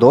2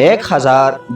1000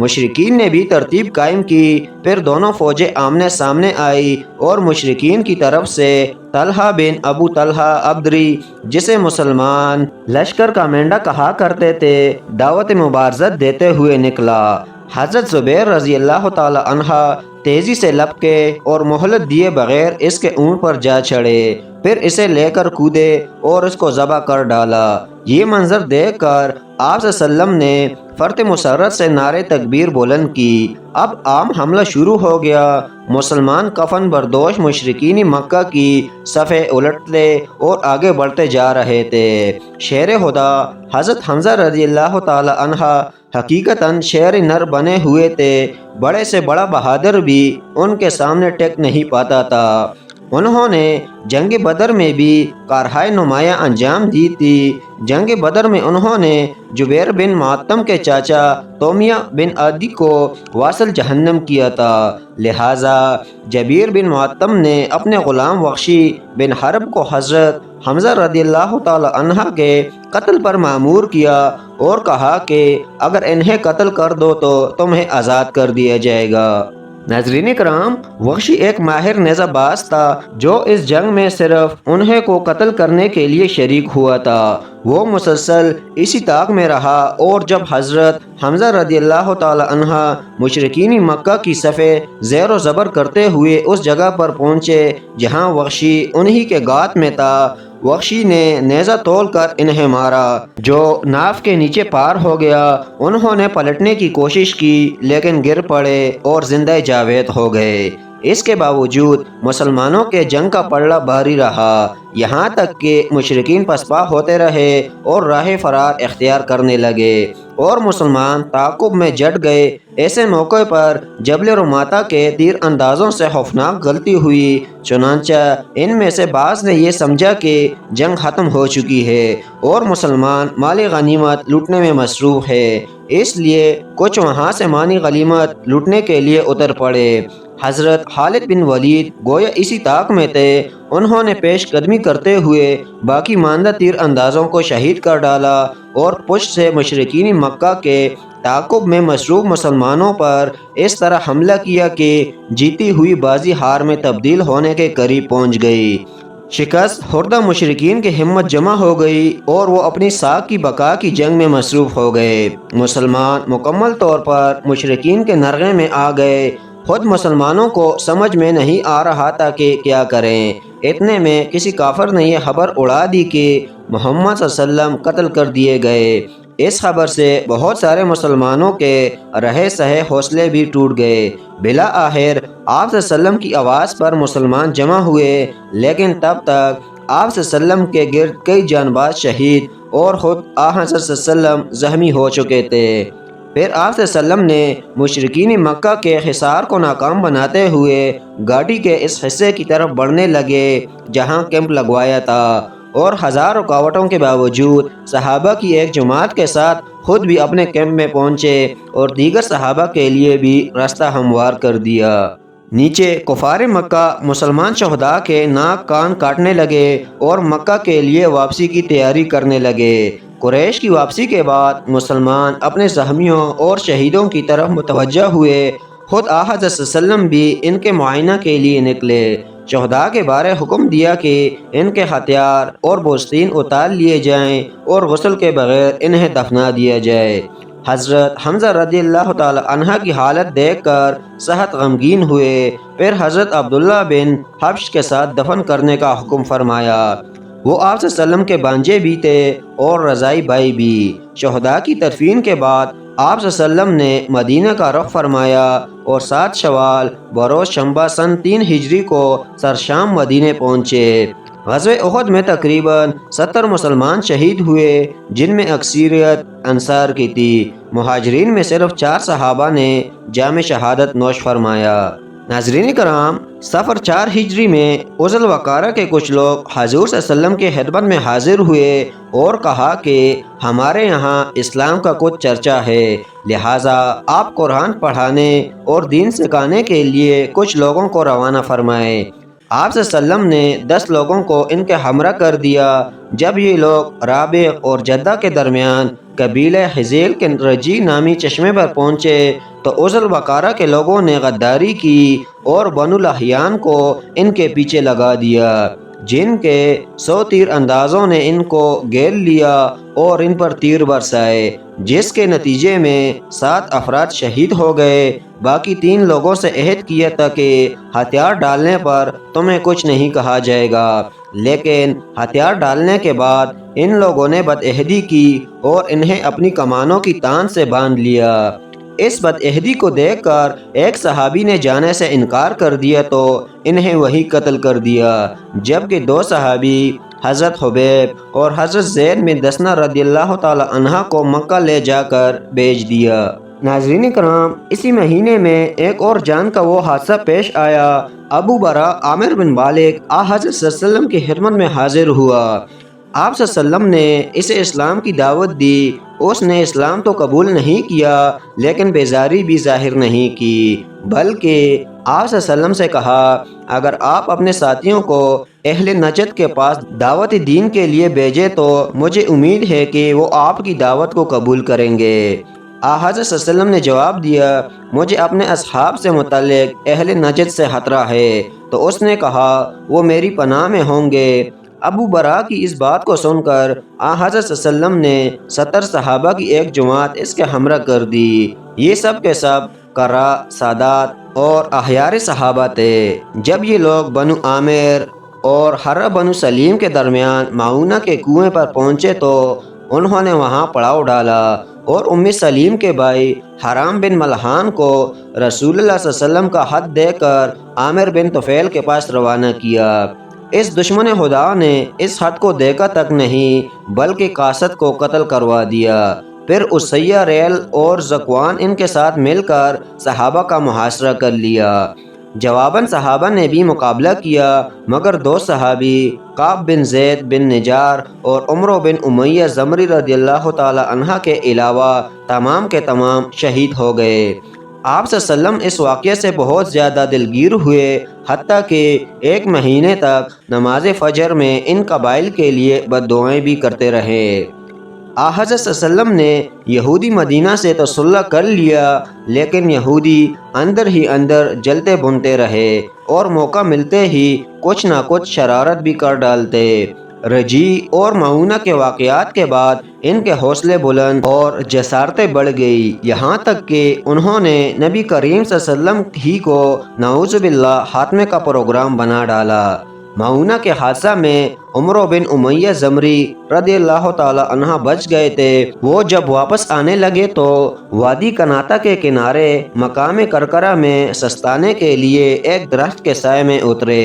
مشرکین نے بھی ترتیب قائم کی۔ پھر دونوں فوجیں آمنے سامنے آئی اور مشرکین کی طرف سے طلحہ بن ابو طلحہ عبدری، جسے مسلمان لشکر کا مینڈا کہا کرتے تھے، دعوت مبارزت دیتے ہوئے نکلا۔ حضرت زبیر رضی اللہ تعالی عنہ تیزی سے لپکے اور مہلت دیے بغیر اس کے اونٹ پر جا چڑھے، پھر اسے لے کر کودے اور اس کو ذبح کر ڈالا۔ یہ منظر دیکھ کر آپ صلی اللہ علیہ وسلم نے فرت مسرت سے نعرے تکبیر بلند کی۔ اب عام حملہ شروع ہو گیا۔ مسلمان کفن بردوش مشرکین مکہ کی صفیں الٹتے اور آگے بڑھتے جا رہے تھے۔ شیر خدا حضرت حمزہ رضی اللہ تعالی عنہ حقیقتاً شیر نر بنے ہوئے تھے، بڑے سے بڑا بہادر بھی ان کے سامنے ٹک نہیں پاتا تھا۔ انہوں نے جنگ بدر میں بھی کارہائے نمایاں انجام دی تھی۔ جنگ بدر میں انہوں نے جبیر بن معطم کے چاچا تومیہ بن عدی کو واصل جہنم کیا تھا، لہٰذا جبیر بن معطم نے اپنے غلام وحشی بن حرب کو حضرت حمزہ رضی اللہ تعالی عنہ کے قتل پر مأمور کیا اور کہا کہ اگر انہیں قتل کر دو تو تمہیں آزاد کر دیا جائے گا۔ ناظرین کرام، وحشی ایک ماہر نیزہ باز تھا جو اس جنگ میں صرف انہیں کو قتل کرنے کے لیے شریک ہوا تھا۔ وہ مسلسل اسی طاق میں رہا اور جب حضرت حمزہ رضی اللہ تعالی عنہ مشرکین مکہ کی صفیں زیر و زبر کرتے ہوئے اس جگہ پر پہنچے جہاں وحشی انہی کے گات میں تھا، وحشی نے نیزہ تول کر انہیں مارا جو ناف کے نیچے پار ہو گیا۔ انہوں نے پلٹنے کی کوشش کی لیکن گر پڑے اور زندہ جاوید ہو گئے۔ اس کے باوجود مسلمانوں کے جنگ کا پلڑا بھاری رہا، یہاں تک کہ مشرکین پسپا ہوتے رہے اور راہ فرار اختیار کرنے لگے اور مسلمان تعاقب میں جٹ گئے۔ ایسے موقع پر جبل رماتا کے تیر اندازوں سے خوفناک غلطی ہوئی، چنانچہ ان میں سے بعض نے یہ سمجھا کہ جنگ ختم ہو چکی ہے اور مسلمان مال غنیمت لوٹنے میں مصروف ہے، اس لیے کچھ وہاں سے مال غنیمت لوٹنے کے لیے اتر پڑے۔ حضرت خالد بن ولید گویا اسی طاق میں تھے، انہوں نے پیش قدمی کرتے ہوئے باقی ماندہ تیر اندازوں کو شہید کر ڈالا اور پشت سے مشرکین مکہ کے تعاقب میں مصروف مسلمانوں پر اس طرح حملہ کیا کہ جیتی ہوئی بازی ہار میں تبدیل ہونے کے قریب پہنچ گئی۔ شکست خوردہ مشرکین کی ہمت جمع ہو گئی اور وہ اپنی ساکھ کی بقا کی جنگ میں مصروف ہو گئے۔ مسلمان مکمل طور پر مشرکین کے نرغے میں آ گئے۔ خود مسلمانوں کو سمجھ میں نہیں آ رہا تھا کہ کیا کریں۔ اتنے میں کسی کافر نے یہ خبر اڑا دی کہ محمد صلی اللہ علیہ وسلم قتل کر دیے گئے۔ اس خبر سے بہت سارے مسلمانوں کے رہے سہے حوصلے بھی ٹوٹ گئے۔ بالآخر آپ صلی اللہ علیہ وسلم کی آواز پر مسلمان جمع ہوئے، لیکن تب تک آپ صلی اللہ علیہ وسلم کے گرد کئی جانباز شہید اور خود حضرت صلی اللہ علیہ وسلم زخمی ہو چکے تھے۔ پھر آپ صلی اللہ علیہ وسلم نے مشرکین مکہ کے حصار کو ناکام بناتے ہوئے گاڑی کے اس حصے کی طرف بڑھنے لگے جہاں کیمپ لگوایا تھا، اور ہزار رکاوٹوں کے باوجود صحابہ کی ایک جماعت کے ساتھ خود بھی اپنے کیمپ میں پہنچے اور دیگر صحابہ کے لیے بھی راستہ ہموار کر دیا۔ نیچے کفار مکہ مسلمان شہداء کے ناک کان کاٹنے لگے اور مکہ کے لیے واپسی کی تیاری کرنے لگے۔ قریش کی واپسی کے بعد مسلمان اپنے زخمیوں اور شہیدوں کی طرف متوجہ ہوئے۔ خود حضرت صلی اللہ علیہ وسلم بھی ان کے معائنہ کے لیے نکلے۔ شہداء کے بارے حکم دیا کہ ان کے ہتھیار اور بوستین اتار لیے جائیں اور غسل کے بغیر انہیں دفنا دیا جائے۔ حضرت حمزہ رضی اللہ تعالی عنہ کی حالت دیکھ کر سخت غمگین ہوئے، پھر حضرت عبداللہ بن حبش کے ساتھ دفن کرنے کا حکم فرمایا۔ وہ آپ صلی اللہ علیہ وسلم کے بانجے بھی تھے اور رضائی بھائی بھی۔ شہداء کی تدفین کے بعد آپ صلی اللہ علیہ وسلم نے مدینہ کا رخ فرمایا اور 7 شوال بروز شنبہ سن 3 ہجری کو سرشام مدینہ پہنچے۔ غزوہ احد میں تقریباً 70 مسلمان شہید ہوئے، جن میں اکثریت انصار کی تھی۔ مہاجرین میں صرف 4 صحابہ نے جام شہادت نوش فرمایا۔ ناظرین کرام، سفر 4 ہجری میں عزل وقارہ کے کچھ لوگ حضور صلی اللہ علیہ وسلم کے خدمت میں حاضر ہوئے اور کہا کہ ہمارے یہاں اسلام کا کچھ چرچا ہے، لہٰذا آپ قرآن پڑھانے اور دین سکھانے کے لیے کچھ لوگوں کو روانہ فرمائیں۔ آپ صلی اللہ علیہ وسلم نے 10 لوگوں کو ان کے ہمراہ کر دیا۔ جب یہ لوگ رابغ اور جدہ کے درمیان قبیلہ حذیل کے رجی نامی چشمے پر پہنچے تو عذر وقارہ کے لوگوں نے غداری کی اور بنو لحیان کو ان کے پیچھے لگا دیا، جن کے 100 تیر اندازوں نے ان کو گھیر لیا اور ان پر تیر برسائے، جس کے نتیجے میں 7 افراد شہید ہو گئے۔ باقی 3 لوگوں سے عہد کیا تھا کہ ہتھیار ڈالنے پر تمہیں کچھ نہیں کہا جائے گا، لیکن ہتھیار ڈالنے کے بعد ان لوگوں نے بد عہدی کی اور انہیں اپنی کمانوں کی تان سے باندھ لیا۔ اس بد عہدی کو دیکھ کر ایک صحابی نے جانے سے انکار کر دیا تو انہیں وہی قتل کر دیا، جبکہ 2 صحابی حضرت حبیب اور حضرت زید بن دسنہ رضی اللہ تعالی عنہ کو مکہ لے جا کر بیچ دیا۔ ناظرین کرام، اسی مہینے میں ایک اور جان کا وہ حادثہ پیش آیا۔ ابو برا عامر بن مالک حضرت صلی اللہ علیہ وسلم کی خدمت میں حاضر ہوا۔ آپ صلی اللہ علیہ وسلم نے اسے اسلام کی دعوت دی۔ اس نے اسلام تو قبول نہیں کیا لیکن بیزاری بھی ظاہر نہیں کی، بلکہ آپ صلی اللہ علیہ وسلم سے کہا اگر آپ اپنے ساتھیوں کو اہل نجد کے پاس دعوت دین کے لیے بھیجے تو مجھے امید ہے کہ وہ آپ کی دعوت کو قبول کریں گے۔ حضرت صلی اللہ علیہ وسلم نے جواب دیا مجھے اپنے اصحاب سے متعلق اہل نجد سے خطرہ ہے، تو اس نے کہا وہ میری پناہ میں ہوں گے۔ ابو برا کی اس بات کو سن کر حضرت صلی اللہ علیہ وسلم نے 70 صحابہ کی ایک جماعت اس کے ہمراہ کر دی۔ یہ سب کے سب قرا، سادات اور احیار صحابہ تھے۔ جب یہ لوگ بنو عامر اور حرہ بنو سلیم کے درمیان معونہ کے کنویں پر پہنچے تو انہوں نے وہاں پڑاؤ ڈالا اور ام سلیم کے بھائی حرام بن ملحان کو رسول اللہ صلی اللہ علیہ وسلم کا خط دے کر عامر بن طفیل کے پاس روانہ کیا۔ اس دشمن خدا نے اس خط کو دیکھا تک نہیں بلکہ قاصد کو قتل کروا دیا۔ پھر اسیہ، ریل اور زکوان ان کے ساتھ مل کر صحابہ کا محاصرہ کر لیا۔ جواباً صحابہ نے بھی مقابلہ کیا مگر 2 صحابی کعب بن زید بن نجار اور عمرو بن امیہ زمری رضی اللہ تعالی عنہ کے علاوہ تمام کے تمام شہید ہو گئے۔ آپ صلی اللہ علیہ وسلم اس واقعے سے بہت زیادہ دلگیر ہوئے، حتیٰ کہ 1 مہینے تک نماز فجر میں ان قبائل کے لیے بد دعائیں بھی کرتے رہے۔ حضرت صلی اللہ علیہ وسلم نے یہودی مدینہ سے تو صلح کر لیا لیکن یہودی اندر ہی اندر جلتے بنتے رہے اور موقع ملتے ہی کچھ نہ کچھ شرارت بھی کر ڈالتے۔ رجی اور معونہ کے واقعات کے بعد ان کے حوصلے بلند اور جسارتیں بڑھ گئی، یہاں تک کہ انہوں نے نبی کریم صلی اللہ علیہ وسلم ہی کو نعوذ باللہ خاتمے کا پروگرام بنا ڈالا۔ معونہ کے حادثہ میں عمرو بن امیہ زمری رضی اللہ تعالی عنہ بچ گئے تھے۔ وہ جب واپس آنے لگے تو وادی کناتا کے کنارے مقام کرکرہ میں سستانے کے لیے ایک درخت کے سائے میں اترے۔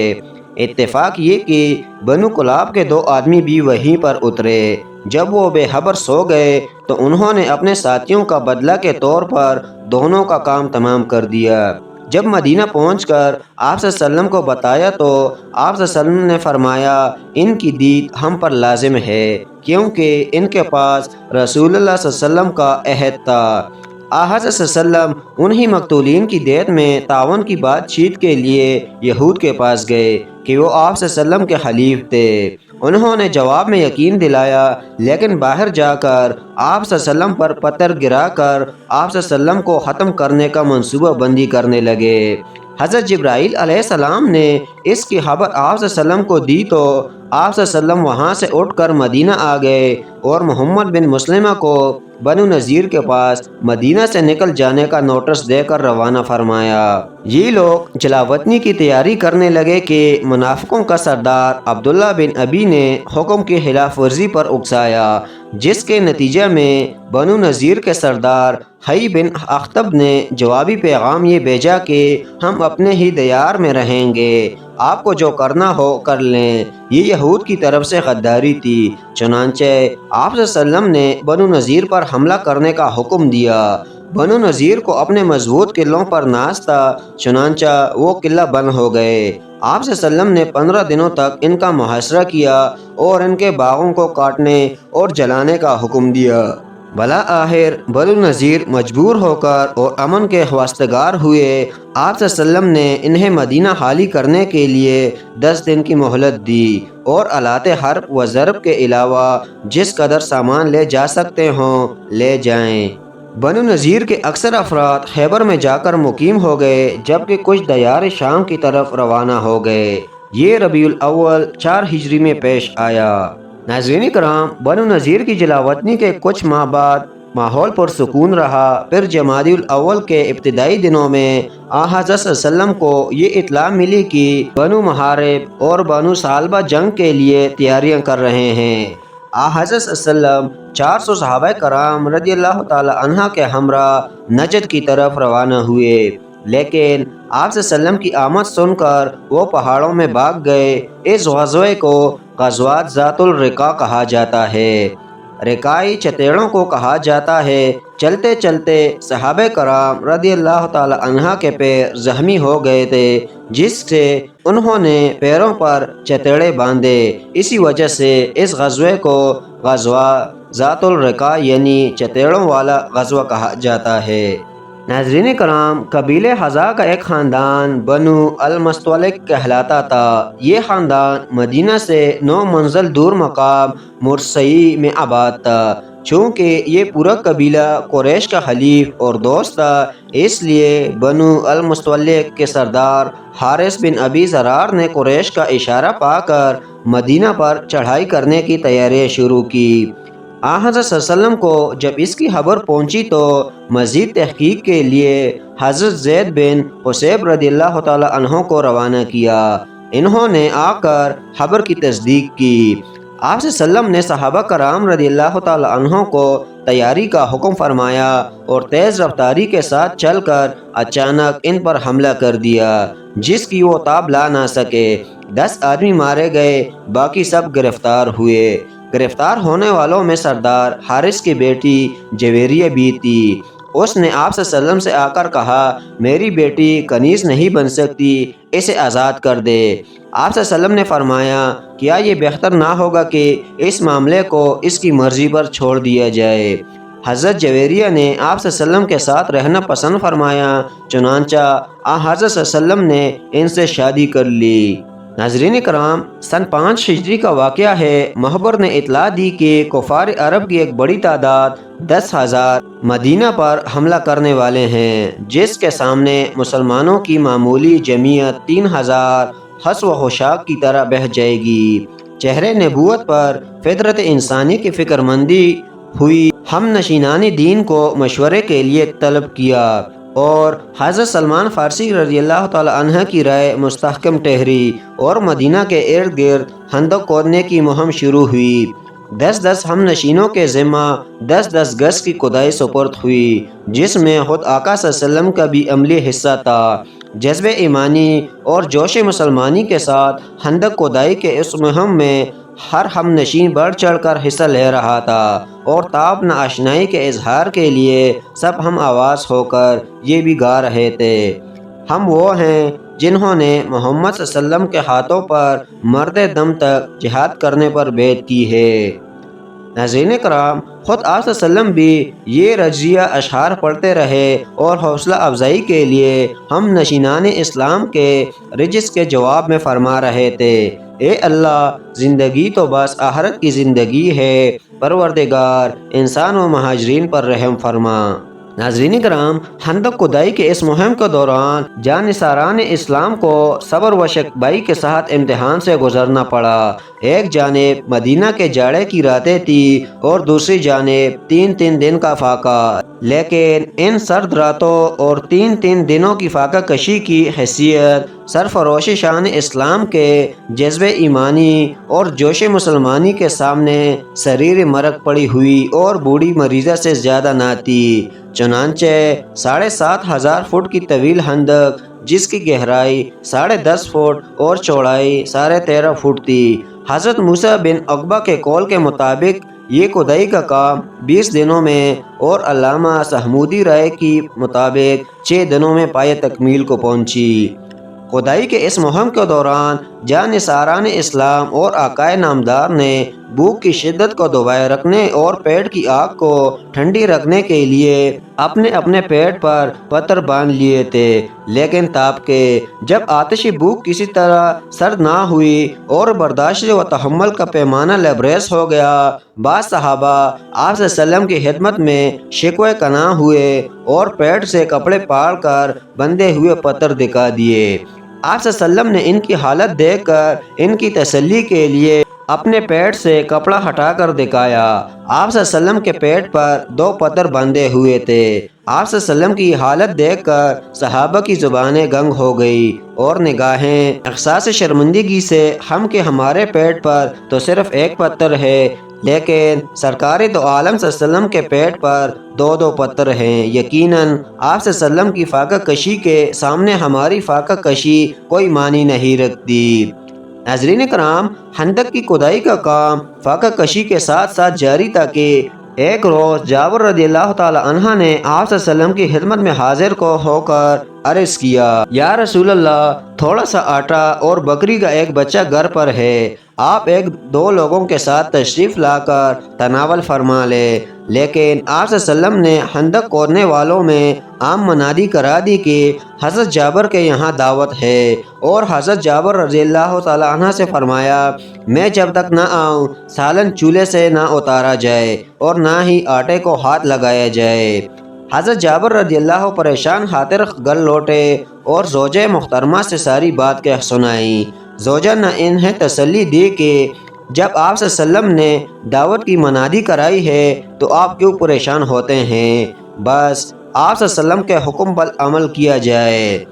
اتفاق یہ کہ بنو کلاب کے 2 آدمی بھی وہیں پر اترے۔ جب وہ بے خبر سو گئے تو انہوں نے اپنے ساتھیوں کا بدلہ کے طور پر دونوں کا کام تمام کر دیا۔ جب مدینہ پہنچ کر آپ صلی اللہ علیہ وسلم کو بتایا تو آپ صلی اللہ علیہ وسلم نے فرمایا ان کی دید ہم پر لازم ہے کیونکہ ان کے پاس رسول اللہ صلی اللہ علیہ وسلم کا عہد تھا۔ حضرت صلی اللہ علیہ وسلم انہی مقتولین کی دیت میں تعاون کی بات چیت کے لیے یہود کے پاس گئے کہ وہ آپ صلی اللہ علیہ وسلم کے حلیف تھے۔ انہوں نے جواب میں یقین دلایا لیکن باہر جا کر آپ صلی اللہ علیہ وسلم پر پتھر گرا کر آپ صلی اللہ علیہ وسلم کو ختم کرنے کا منصوبہ بندی کرنے لگے۔ حضرت جبرائیل علیہ السلام نے اس کی خبر آپ صلی اللہ علیہ وسلم کو دی تو آپ صلی اللہ علیہ وسلم وہاں سے اٹھ کر مدینہ آ گئے اور محمد بن مسلمہ کو بنو نذیر کے پاس مدینہ سے نکل جانے کا نوٹس دے کر روانہ فرمایا۔ یہ لوگ جلاوطنی کی تیاری کرنے لگے کہ منافقوں کا سردار عبداللہ بن ابی نے حکم کی خلاف ورزی پر اکسایا، جس کے نتیجے میں بنو نذیر کے سردار حی بن اخطب نے جوابی پیغام یہ بھیجا کہ ہم اپنے ہی دیار میں رہیں گے، آپ کو جو کرنا ہو کر لیں۔ یہ یہود کی طرف سے غداری تھی، چنانچہ آپ صلی اللہ علیہ وسلم نے بنو نذیر پر حملہ کرنے کا حکم دیا۔ بنو نذیر کو اپنے مضبوط قلعوں پر ناز تھا، چنانچہ وہ قلعہ بند ہو گئے۔ آپ صلی اللہ علیہ وسلم نے 15 دنوں تک ان کا محاصرہ کیا اور ان کے باغوں کو کاٹنے اور جلانے کا حکم دیا۔ بلا آخر بنو نذیر مجبور ہو کر اور امن کے خواستگار ہوئے۔ آپ صلی اللہ علیہ وسلم نے انہیں مدینہ خالی کرنے کے لیے 10 دن کی مہلت دی اور آلات حرب و ضرب کے علاوہ جس قدر سامان لے جا سکتے ہوں لے جائیں۔ بنو نذیر کے اکثر افراد خیبر میں جا کر مقیم ہو گئے، جبکہ کچھ دیار شام کی طرف روانہ ہو گئے۔ یہ ربیع الاول 4 ہجری میں پیش آیا۔ ناظرین کرام، بنو نذیر کی جلاوطنی کے کچھ ماہ بعد ماحول پرسکون رہا۔ پھر جمادی الاول کے ابتدائی دنوں میں حضرت صلی اللہ علیہ وسلم کو یہ اطلاع ملی کہ بنو محارب اور بنو ثعلبہ جنگ کے لیے تیاریاں کر رہے ہیں۔ حضرت صلی اللہ علیہ وسلم 400 صحابہ کرام رضی اللہ تعالی عنہ کے ہمراہ نجد کی طرف روانہ ہوئے، لیکن آپ صلی اللہ علیہ وسلم کی آمد سن کر وہ پہاڑوں میں بھاگ گئے۔ اس غزوے کو غزوات ذات الرقاع کہا جاتا ہے۔ رقاعی چتیڑوں کو کہا جاتا ہے۔ چلتے چلتے صحابہ کرام رضی اللہ تعالی عنہ کے پیر زخمی ہو گئے تھے، جس سے انہوں نے پیروں پر چتیڑے باندھے۔ اسی وجہ سے اس غزوے کو غزوہ ذات الرقاع یعنی چتیڑوں والا غزوہ کہا جاتا ہے۔ ناظرین کرام، قبیلہ حذا کا ایک خاندان بنو المستلق کہلاتا تھا۔ یہ خاندان مدینہ سے 9 منزل دور مقام مرصی میں آباد تھا۔ چونکہ یہ پورا قبیلہ قریش کا حلیف اور دوست تھا، اس لیے بنو المستلق کے سردار حارث بن ابی ضرار نے قریش کا اشارہ پا کر مدینہ پر چڑھائی کرنے کی تیاریاں شروع کی۔ حضرت صلی اللہ علیہ وسلم کو جب اس کی خبر پہنچی تو مزید تحقیق کے لیے حضرت زید بن حصیب رضی اللہ تعالی عنہ کو روانہ کیا۔ انہوں نے آ کر خبر کی تصدیق کی۔ آپ صلی اللہ علیہ وسلم نے صحابہ کرام رضی اللہ تعالی عنہ کو تیاری کا حکم فرمایا اور تیز رفتاری کے ساتھ چل کر اچانک ان پر حملہ کر دیا، جس کی وہ تاب لا نہ سکے۔ 10 آدمی مارے گئے، باقی سب گرفتار ہوئے۔ گرفتار ہونے والوں میں سردار حارث کی بیٹی جویریہ بھی تھی۔ اس نے آپ صلی اللہ علیہ وسلم سے آ کر کہا، میری بیٹی کنیز نہیں بن سکتی، اسے آزاد کر دے۔ آپ صلی اللہ علیہ وسلم نے فرمایا، کیا یہ بہتر نہ ہوگا کہ اس معاملے کو اس کی مرضی پر چھوڑ دیا جائے؟ حضرت جویریہ نے آپ صلی اللہ علیہ وسلم کے ساتھ رہنا پسند فرمایا، چنانچہ حضرت صلی اللہ علیہ وسلم نے ان سے شادی کر لی۔ ناظرین کرام، سن 5 ہجری کا واقعہ ہے۔ مخبر نے اطلاع دی کہ کفار عرب کی ایک بڑی تعداد 10,000 مدینہ پر حملہ کرنے والے ہیں، جس کے سامنے مسلمانوں کی معمولی جمعیت 3,000 حس و خشاک کی طرح بہہ جائے گی۔ چہرے نبوت پر فطرت انسانی کی فکر مندی ہوئی۔ ہم نشینان دین کو مشورے کے لیے طلب کیا اور حضرت سلمان فارسی رضی اللہ تعالی عنہ کی رائے مستحکم ٹھہری اور مدینہ کے ارد گرد خندق کھودنے کی مہم شروع ہوئی۔ 10 ہم نشینوں کے ذمہ 10 گز کی کھدائی سپرد ہوئی، جس میں خود آقا صلی اللہ علیہ وسلم کا بھی عملی حصہ تھا۔ جذبہ ایمانی اور جوش مسلمانی کے ساتھ خندق کھدائی کے اس مہم میں ہر ہم نشین بڑھ چڑھ کر حصہ لے رہا تھا اور تاب ناآشنائی کے اظہار کے لیے سب ہم آواز ہو کر یہ بھی گا رہے تھے، ہم وہ ہیں جنہوں نے محمد صلی اللہ علیہ وسلم کے ہاتھوں پر مرد دم تک جہاد کرنے پر بیعت کی ہے۔ ناظرین کرام، خود آپ صلی اللہ علیہ وسلم بھی یہ رجزیہ اشعار پڑھتے رہے اور حوصلہ افزائی کے لیے ہم نشینان اسلام کے رجس کے جواب میں فرما رہے تھے، اے اللہ، زندگی تو بس آخرت کی زندگی ہے، پروردگار انسان و مہاجرین پر رحم فرما۔ ناظرین کرام، خندق کھدائی کے اس مہم کے دوران جانثاران اسلام کو صبر و شکیبائی کے ساتھ امتحان سے گزرنا پڑا۔ ایک جانب مدینہ کے جاڑے کی راتیں تھی اور دوسری جانب 3 دن کا فاقہ، لیکن ان سرد راتوں اور 3 دنوں کی فاقہ کشی کی حیثیت سرفروش شان اسلام کے جذبہ ایمانی اور جوش مسلمانی کے سامنے سریر مرگ پڑی ہوئی اور بوڑھی مریضہ سے زیادہ نہ تھی۔ چنانچہ 7,500 فٹ کی طویل خندق، جس کی گہرائی 10.5 فٹ اور چوڑائی 13.5 فٹ تھی، حضرت موسیٰ بن عقبہ کے قول کے مطابق یہ کھدائی کا کام 20 دنوں میں اور علامہ سہمودی رائے کی مطابق 6 دنوں میں پایہ تکمیل کو پہنچی۔ کھدائی کے اس مہم کے دوران جانثاران اسلام اور آقائے نامدار نے بھوک کی شدت کو دبائے رکھنے اور پیٹ کی آگ کو ٹھنڈی رکھنے کے لیے اپنے اپنے پیٹ پر پتھر باندھ لیے تھے، لیکن تاپ کے جب آتشی بھوک کسی طرح سرد نہ ہوئی اور برداشت و تحمل کا پیمانہ لبریز ہو گیا، بعض صحابہ آپ صلی اللہ علیہ وسلم کی خدمت میں شکوہ کنا ہوئے اور پیٹ سے کپڑے پھاڑ کر بندھے ہوئے پتھر دکھا دیے۔ آپ صلی اللہ علیہ وسلم نے ان کی حالت دیکھ کر ان کی تسلی کے لیے اپنے پیٹ سے کپڑا ہٹا کر دکھایا۔ آپ صلی اللہ علیہ وسلم کے پیٹ پر 2 پتھر بندھے ہوئے تھے۔ آپ صلی اللہ علیہ وسلم کی حالت دیکھ کر صحابہ کی زبانیں گنگ ہو گئی اور نگاہیں احساس شرمندگی سے ہم کہ ہمارے پیٹ پر تو صرف 1 پتھر ہے، لیکن سرکار دو عالم صلی اللہ علیہ وسلم کے پیٹ پر 2 پتھر ہیں۔ یقیناً آپ صلی اللہ علیہ وسلم کی فاقہ کشی کے سامنے ہماری فاقہ کشی کوئی معنی نہیں رکھتی۔ ناظرین کرام، خندق کی کھدائی کا کام فاقہ کشی کے ساتھ ساتھ جاری تھا کہ ایک روز جابر رضی اللہ تعالی عنہ نے آپ صلی اللہ علیہ وسلم کی خدمت میں حاضر کو ہو کر عرض کیا، یا رسول اللہ، تھوڑا سا آٹا اور بکری کا ایک بچہ گھر پر ہے، آپ 1-2 لوگوں کے ساتھ تشریف لا کر تناول فرما لے۔ لیکن آپ صلی اللہ علیہ وسلم نے خندق کھودنے والوں میں عام منادی کرا دی کہ حضرت جابر کے یہاں دعوت ہے، اور حضرت جابر رضی اللہ تعالی عنہ سے فرمایا، میں جب تک نہ آؤں سالن چولہے سے نہ اتارا جائے اور نہ ہی آٹے کو ہاتھ لگایا جائے۔ حضرت جابر رضی اللہ پریشان خاطر گھر لوٹے اور زوجہ محترمہ سے ساری بات کہہ سنائی۔ زوجہ نے انہیں تسلی دی کہ جب آپ صلی اللہ علیہ وسلم نے دعوت کی منادی کرائی ہے تو آپ کیوں پریشان ہوتے ہیں، بس آپ صلی اللہ علیہ وسلم کے حکم پر عمل کیا جائے۔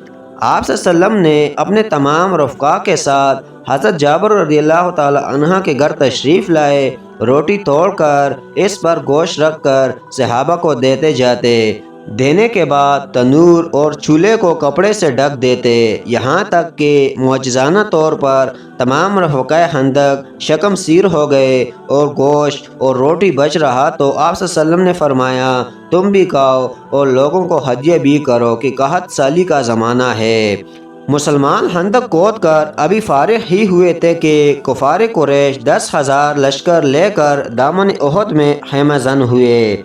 آپ صلی اللہ علیہ وسلم نے اپنے تمام رفقا کے ساتھ حضرت جابر رضی اللہ تعالی عنہ کے گھر تشریف لائے، روٹی توڑ کر اس پر گوشت رکھ کر صحابہ کو دیتے جاتے، دینے کے بعد تنور اور چولہے کو کپڑے سے ڈھک دیتے، یہاں تک کہ معجزانہ طور پر تمام رفقائے خندق شکم سیر ہو گئے اور گوشت اور روٹی بچ رہا تو آپ صلی اللہ علیہ وسلم نے فرمایا، تم بھی کھاؤ اور لوگوں کو ہدیہ بھی کرو کہ قحط سالی کا زمانہ ہے۔ مسلمان خندق کھود کر ابھی فارغ ہی ہوئے تھے کہ کفار قریش 10,000 لشکر لے کر دامن احد میں خیمہ زن ہوئے۔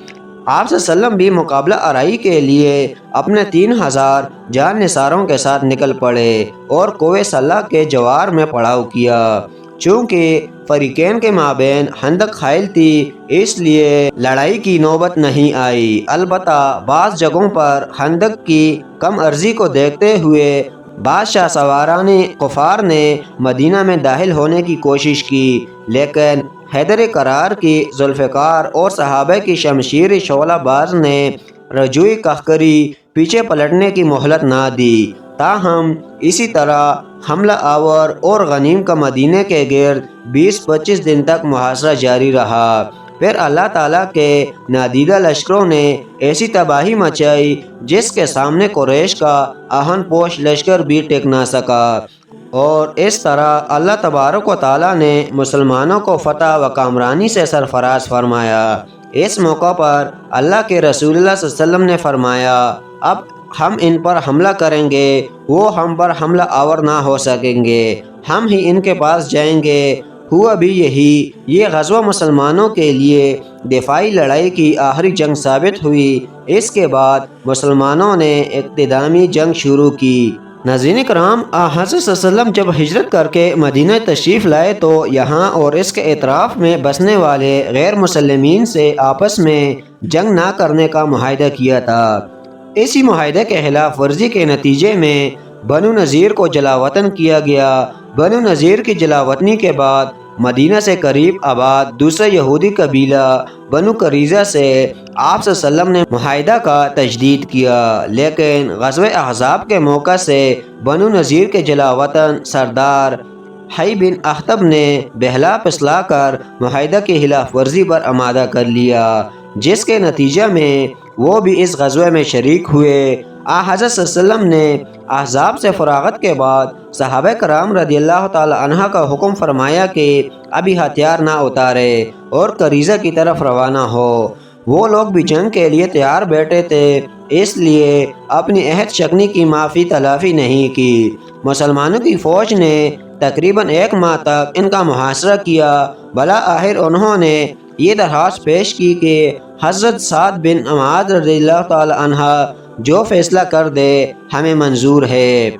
آپ صلی اللہ علیہ وسلم بھی مقابلہ آرائی کے لیے اپنے 3,000 جان نثاروں کے ساتھ نکل پڑے اور کوہ صلہ کے جوار میں پڑاؤ کیا۔ چونکہ فریقین کے مابین خندق حائل تھی، اس لیے لڑائی کی نوبت نہیں آئی۔ البتہ بعض جگہوں پر خندق کی کم عرضی کو دیکھتے ہوئے بعض شاہ سواران کفار نے مدینہ میں داخل ہونے کی کوشش کی، لیکن حیدر کرار کی ذوالفقار اور صحابہ کی شمشیر شعلہ باز نے رجوع قہقری پیچھے پلٹنے کی مہلت نہ دی، تاہم اسی طرح حملہ آور اور غنیم کا مدینہ کے گرد 20-25 دن تک محاصرہ جاری رہا۔ پھر اللہ تعالیٰ کے نادیدہ لشکروں نے ایسی تباہی مچائی جس کے سامنے قریش کا آہن پوش لشکر بھی ٹک نہ سکا، اور اس طرح اللہ تبارک و تعالیٰ نے مسلمانوں کو فتح و کامرانی سے سرفراز فرمایا۔ اس موقع پر اللہ کے رسول اللہ صلی اللہ علیہ وسلم نے فرمایا، اب ہم ان پر حملہ کریں گے، وہ ہم پر حملہ آور نہ ہو سکیں گے، ہم ہی ان کے پاس جائیں گے۔ ہوا بھی یہی، یہ غزوہ مسلمانوں کے لیے دفاعی لڑائی کی آخری جنگ ثابت ہوئی۔ اس کے بعد مسلمانوں نے اقتدامی جنگ شروع کی۔ ناظرین کرام، حضرت صلی اللہ علیہ وسلم جب ہجرت کر کے مدینہ تشریف لائے تو یہاں اور اس کے اطراف میں بسنے والے غیر مسلمین سے آپس میں جنگ نہ کرنے کا معاہدہ کیا تھا۔ اسی معاہدے کے خلاف ورزی کے نتیجے میں بنو نذیر کو جلا وطن کیا گیا۔ بنو نذیر کی جلا وطنی کے بعد مدینہ سے قریب آباد دوسرا یہودی قبیلہ بنو قریظہ سے آپ صلی اللہ علیہ وسلم نے معاہدہ کا تجدید کیا، لیکن غزوہ احزاب کے موقع سے بنو نذیر کے جلا وطن سردار حی بن اخطب نے بہلا پسلا کر معاہدہ کی خلاف ورزی پر آمادہ کر لیا، جس کے نتیجہ میں وہ بھی اس غزوے میں شریک ہوئے۔ حضرت صلی اللہ علیہ وسلم نے احزاب سے فراغت کے بعد صحابہ کرام رضی اللہ تعالی عنہ کا حکم فرمایا کہ ابھی ہتھیار نہ اتارے اور قریظہ کی طرف روانہ ہو۔ وہ لوگ بھی جنگ کے لیے تیار بیٹھے تھے، اس لیے اپنی عہد شکنی کی معافی تلافی نہیں کی۔ مسلمانوں کی فوج نے تقریباً 1 ماہ تک ان کا محاصرہ کیا، بلا آخر انہوں نے یہ درخواست پیش کی کہ حضرت سعد بن معاذ رضی اللہ تعالی عنہ جو فیصلہ کر دے ہمیں منظور ہے۔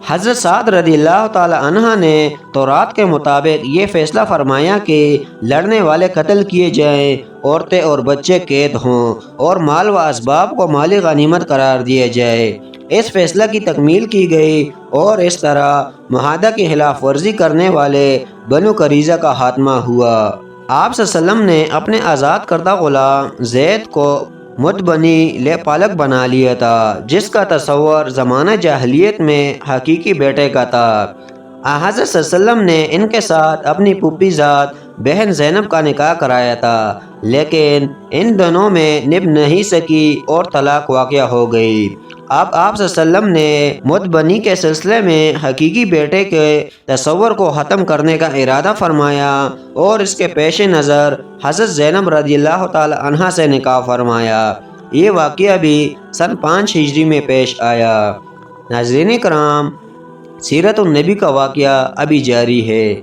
حضرت سعد رضی اللہ تعالی عنہ نے تورات کے مطابق یہ فیصلہ فرمایا کہ لڑنے والے قتل کیے جائیں، عورتیں اور بچے قید ہوں، اور مال و اسباب کو مالی غنیمت قرار دیا جائے۔ اس فیصلہ کی تکمیل کی گئی اور اس طرح معاہدہ کی خلاف ورزی کرنے والے بنو قریظہ کا خاتمہ ہوا۔ آپ صلی اللہ علیہ وسلم نے اپنے آزاد کردہ غلام زید کو متبنی لے پالک بنا لیا تھا، جس کا تصور زمانہ جاہلیت میں حقیقی بیٹے کا تھا۔ حضرت صلی اللہ علیہ وسلم نے ان کے ساتھ اپنی پھوپھی ذات بہن زینب کا نکاح کرایا تھا، لیکن ان دونوں میں نبھ نہیں سکی اور طلاق واقع ہو گئی۔ اب آپ صلی اللہ علیہ وسلم نے متبنی کے سلسلے میں حقیقی بیٹے کے تصور کو ختم کرنے کا ارادہ فرمایا اور اس کے پیش نظر حضرت زینب رضی اللہ تعالی عنہا سے نکاح فرمایا۔ یہ واقعہ بھی سن 5 ہجری میں پیش آیا۔ ناظرین کرام، سیرت النبی کا واقعہ ابھی جاری ہے۔